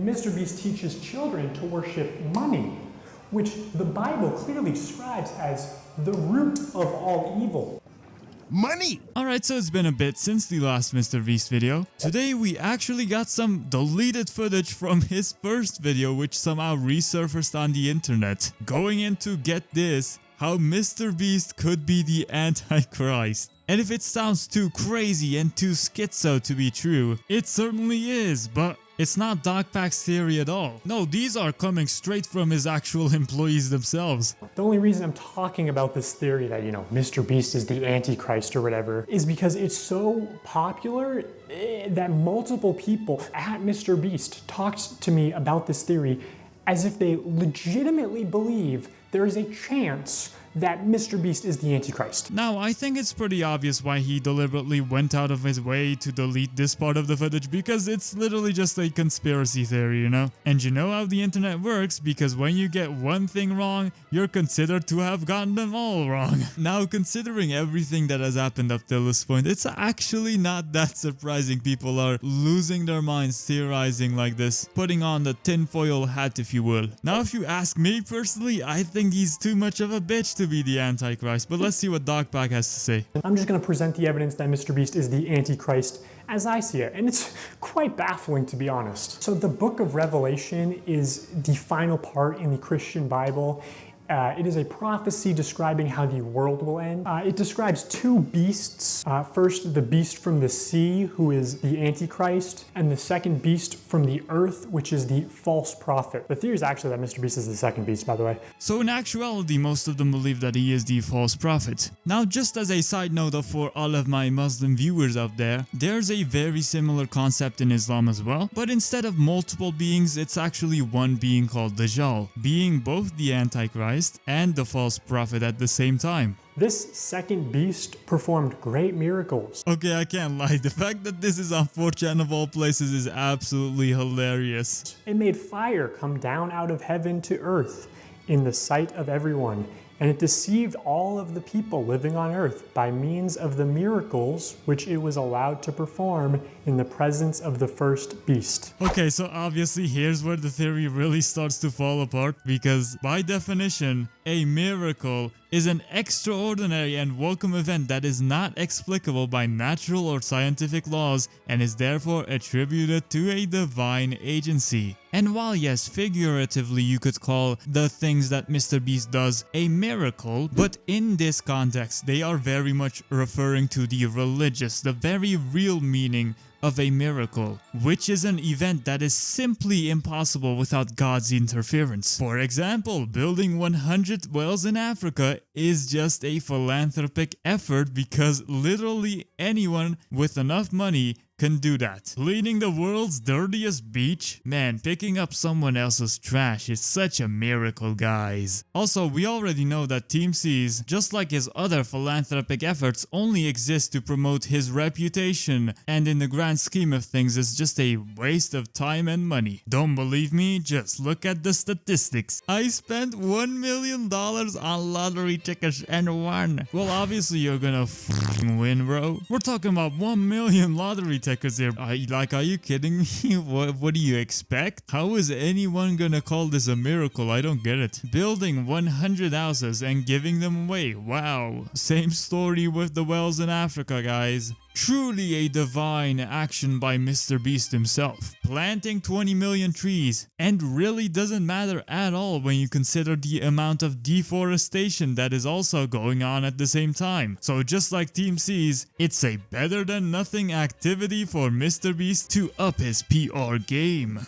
MrBeast teaches children to worship money, which the Bible clearly describes as the root of all evil. Money! Alright, so it's been a bit since the last MrBeast video. Today we actually got some deleted footage from his first video which somehow resurfaced on the internet. Going into, get this, how MrBeast could be the Antichrist. And if it sounds too crazy and too schizo to be true, it certainly is, but it's not Dogpack's theory at all. No, these are coming straight from his actual employees themselves. The only reason I'm talking about this theory that, MrBeast is the Antichrist or whatever, is because it's so popular that multiple people at MrBeast talked to me about this theory as if they legitimately believe there is a chance that MrBeast is the Antichrist. Now, I think it's pretty obvious why he deliberately went out of his way to delete this part of the footage, because it's literally just a conspiracy theory, you know? And you know how the internet works, because when you get one thing wrong, you're considered to have gotten them all wrong. Now, considering everything that has happened up till this point, it's actually not that surprising people are losing their minds theorizing like this, putting on the tinfoil hat, if you will. Now, if you ask me personally, I think he's too much of a bitch to be the Antichrist, but let's see what Dogpack has to say. I'm just going to present the evidence that MrBeast is the Antichrist as I see it, and it's quite baffling, to be honest. So the book of Revelation is the final part in the Christian Bible. It is a prophecy describing how the world will end. It describes two beasts. First, the beast from the sea, who is the Antichrist, and the second beast from the earth, which is the false prophet. The theory is actually that MrBeast is the second beast, by the way. So in actuality, most of them believe that he is the false prophet. Now, just as a side note for all of my Muslim viewers out there, there's a very similar concept in Islam as well, but instead of multiple beings, it's actually one being called Dajjal, being both the Antichrist and the false prophet at the same time. This second beast performed great miracles. Okay, I can't lie. The fact that this is on 4chan of all places is absolutely hilarious. It made fire come down out of heaven to earth in the sight of everyone, and it deceived all of the people living on earth by means of the miracles which it was allowed to perform in the presence of the first beast. Okay, so obviously here's where the theory really starts to fall apart, because by definition, a miracle is an extraordinary and welcome event that is not explicable by natural or scientific laws and is therefore attributed to a divine agency. And while yes, figuratively you could call the things that MrBeast does a miracle, but in this context they are very much referring to the religious, the very real meaning of a miracle, which is an event that is simply impossible without God's interference. For example, building 100 wells in Africa is just a philanthropic effort because literally anyone with enough money can do that. Cleaning the world's dirtiest beach? Man, picking up someone else's trash is such a miracle, guys. Also, we already know that Team C's, just like his other philanthropic efforts, only exist to promote his reputation, and in the grand scheme of things is just a waste of time and money. Don't believe me? Just look at the statistics. I spent $1 million on lottery tickets and won. Well, obviously you're gonna f***ing win, bro. We're talking about 1 million lottery tickets here. Are you kidding me? What do you expect? How is anyone gonna call this a miracle? I don't get it. Building 100 houses and giving them away. Wow. Same story with the wells in Africa, guys. Truly a divine action by MrBeast himself. Planting 20 million trees, and really doesn't matter at all when you consider the amount of deforestation that is also going on at the same time. So just like Team C's, it's a better than nothing activity for MrBeast to up his PR game.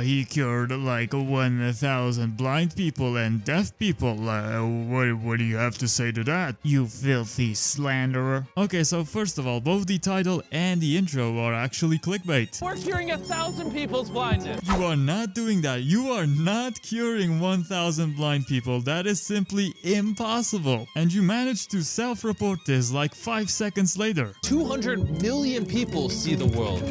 He cured like 1,000 blind people and deaf people. What do you have to say to that, you filthy slanderer? Okay, so first of all, both the title and the intro are actually clickbait. We're curing 1,000 people's blindness. You are not doing that. You are not curing 1,000 blind people. That is simply impossible. And you managed to self-report this like 5 seconds later. 200 million people see the world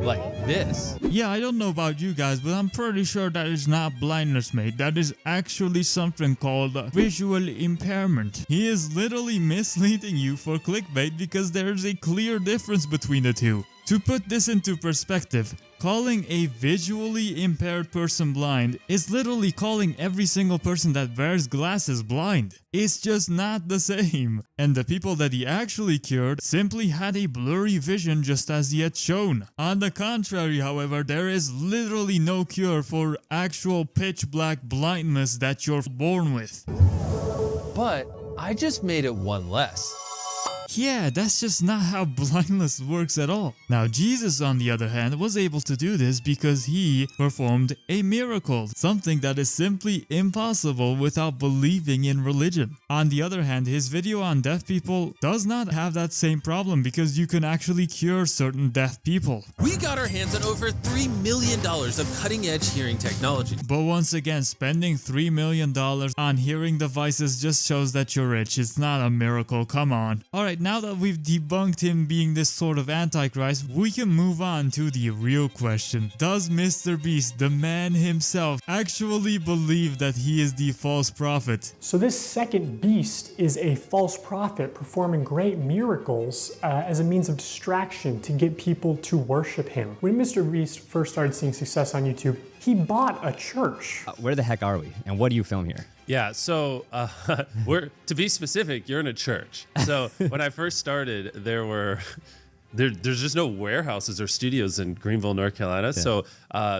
like this. Yeah, I don't know about you guys, but I'm pretty sure that is not blindness, mate. That is actually something called visual impairment. He is literally misleading you for clickbait because there is a clear difference between the two. To put this into perspective, calling a visually impaired person blind is literally calling every single person that wears glasses blind. It's just not the same. And the people that he actually cured simply had a blurry vision just as he had shown. On the contrary, however, there is literally no cure for actual pitch black blindness that you're born with. But I just made it one less. Yeah, that's just not how blindness works at all. Now, Jesus, on the other hand, was able to do this because he performed a miracle, something that is simply impossible without believing in religion. On the other hand, his video on deaf people does not have that same problem because you can actually cure certain deaf people. We got our hands on over $3 million of cutting-edge hearing technology. But once again, spending $3 million on hearing devices just shows that you're rich. It's not a miracle, come on. Alright, now that we've debunked him being this sort of antichrist, we can move on to the real question. Does MrBeast, the man himself, actually believe that he is the false prophet? So this second beast is a false prophet performing great miracles as a means of distraction to get people to worship him. When MrBeast first started seeing success on YouTube, he bought a church. Where the heck are we? And what do you film here? Yeah, so to be specific, you're in a church. So when I first started, there's just no warehouses or studios in Greenville, North Carolina. Yeah. So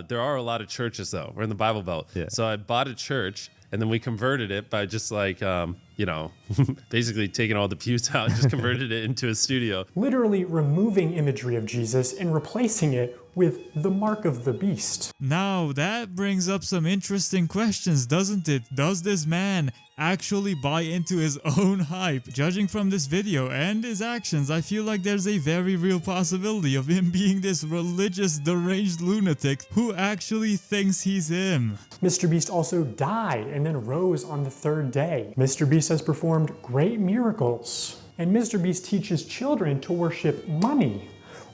there are a lot of churches though. We're in the Bible Belt. Yeah. So I bought a church and then we converted it by just like, basically taking all the pews out and just converted it into a studio. Literally removing imagery of Jesus and replacing it with the mark of the beast. Now that brings up some interesting questions, doesn't it? Does this man actually buy into his own hype? Judging from this video and his actions, I feel like there's a very real possibility of him being this religious deranged lunatic who actually thinks he's him. MrBeast also died and then rose on the third day. MrBeast has performed great miracles. And MrBeast teaches children to worship money,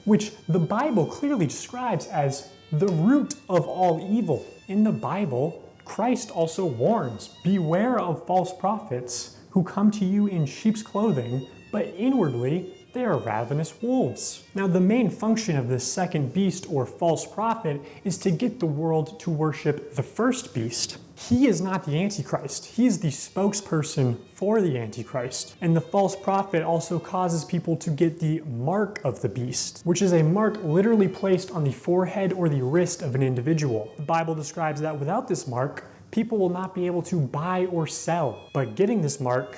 which the Bible clearly describes as the root of all evil. In the Bible, Christ also warns, beware of false prophets who come to you in sheep's clothing, but inwardly they are ravenous wolves. Now, the main function of this second beast or false prophet is to get the world to worship the first beast. He is not the Antichrist. He is the spokesperson for the Antichrist. And the false prophet also causes people to get the mark of the beast, which is a mark literally placed on the forehead or the wrist of an individual. The Bible describes that without this mark, people will not be able to buy or sell. But getting this mark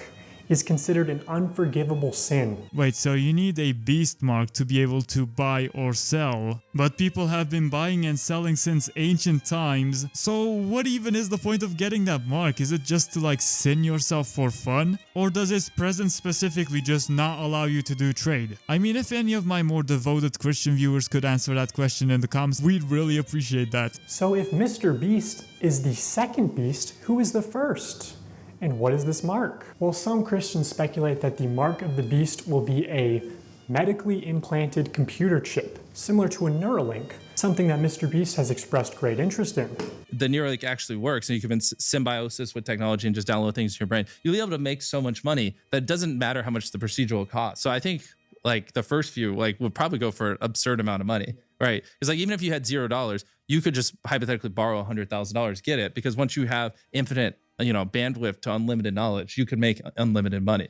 is considered an unforgivable sin. Wait, so you need a beast mark to be able to buy or sell, but people have been buying and selling since ancient times, so what even is the point of getting that mark? Is it just to like sin yourself for fun? Or does its presence specifically just not allow you to do trade? I mean, if any of my more devoted Christian viewers could answer that question in the comments, we'd really appreciate that. So if MrBeast is the second beast, who is the first? And what is this mark? Well, some Christians speculate that the mark of the beast will be a medically implanted computer chip, similar to a Neuralink, something that MrBeast has expressed great interest in. The Neuralink actually works, and you can symbiosis with technology and just download things to your brain. You'll be able to make so much money that it doesn't matter how much the procedure will cost. So I think like the first few would probably go for an absurd amount of money, right? Because like even if you had $0, you could just hypothetically borrow $100,000, get it, because once you have infinite bandwidth to unlimited knowledge, you could make unlimited money.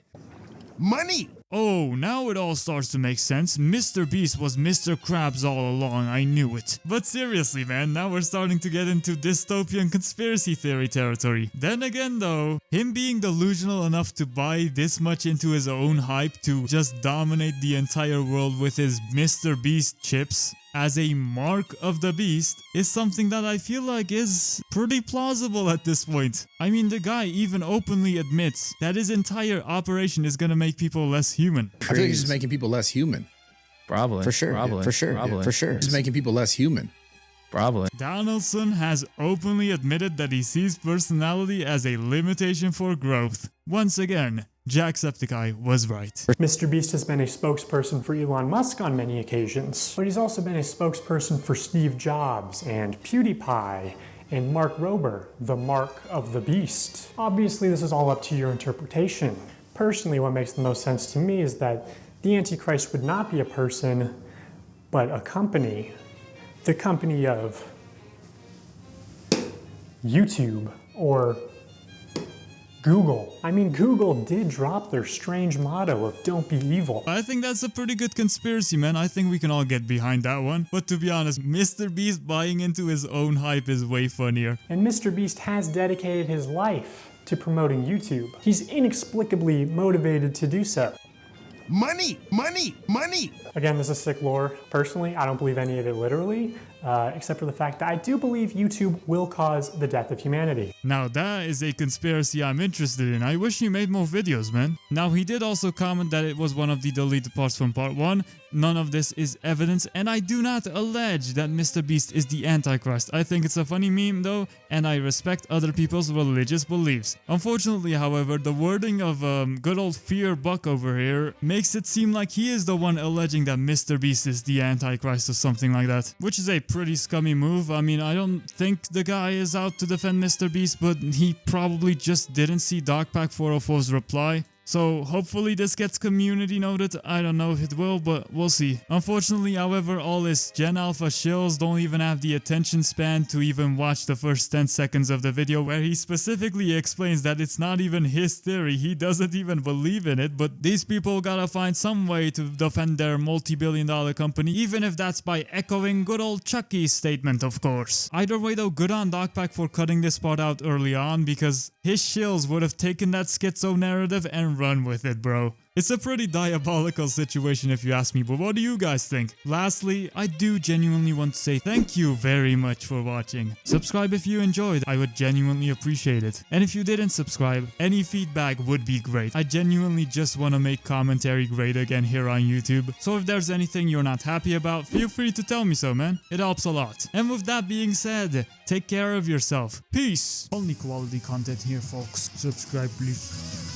Money! Oh, now it all starts to make sense. MrBeast was Mr. Krabs all along, I knew it. But seriously, man, now we're starting to get into dystopian conspiracy theory territory. Then again though, him being delusional enough to buy this much into his own hype to just dominate the entire world with his MrBeast chips as a mark of the beast is something that I feel like is pretty plausible at this point. I mean, the guy even openly admits that his entire operation is gonna make people less human. I feel like he's just making people less human. Probably. For sure. Probably. Yeah, for sure. Probably. Yeah, for sure. He's making people less human. Probably. Donaldson has openly admitted that he sees personality as a limitation for growth. Once again, Jacksepticeye was right. MrBeast has been a spokesperson for Elon Musk on many occasions, but he's also been a spokesperson for Steve Jobs and PewDiePie and Mark Rober, the mark of the beast. Obviously, this is all up to your interpretation. Personally, what makes the most sense to me is that the Antichrist would not be a person, But a company, the company of YouTube or Google. I mean, Google did drop their strange motto of don't be evil. I think that's a pretty good conspiracy, man. I think we can all get behind that one. But to be honest, MrBeast buying into his own hype is way funnier. And MrBeast has dedicated his life to promoting YouTube. He's inexplicably motivated to do so. Money, money, money. Again, this is sick lore. Personally, I don't believe any of it literally, except for the fact that I do believe YouTube will cause the death of humanity. Now that is a conspiracy I'm interested in. I wish he made more videos, man. Now he did also comment that it was one of the deleted parts from part 1. None of this is evidence, and I do not allege that MrBeast is the Antichrist. I think it's a funny meme though, and I respect other people's religious beliefs. Unfortunately, however, the wording of good old Fear Buck over here makes it seem like he is the one alleging that MrBeast is the Antichrist or something like that, which is a pretty scummy move. I mean, I don't think the guy is out to defend MrBeast, but he probably just didn't see Dogpack 404's reply. So hopefully this gets community noted. I don't know if it will, but we'll see. Unfortunately, however, all his Gen Alpha shills don't even have the attention span to even watch the first 10 seconds of the video where he specifically explains that it's not even his theory. He doesn't even believe in it, but these people gotta find some way to defend their multi-billion-dollar company, even if that's by echoing good old Chucky's statement, of course. Either way though, good on Dogpack for cutting this part out early on, because his shills would have taken that schizo narrative and run with it, bro. It's a pretty diabolical situation if you ask me, but what do you guys think? Lastly, I do genuinely want to say thank you very much for watching. Subscribe if you enjoyed, I would genuinely appreciate it. And if you didn't subscribe, any feedback would be great. I genuinely just want to make commentary great again here on YouTube. So if there's anything you're not happy about, feel free to tell me so, man. It helps a lot. And with that being said, take care of yourself. Peace! Only quality content here, folks. Subscribe, please.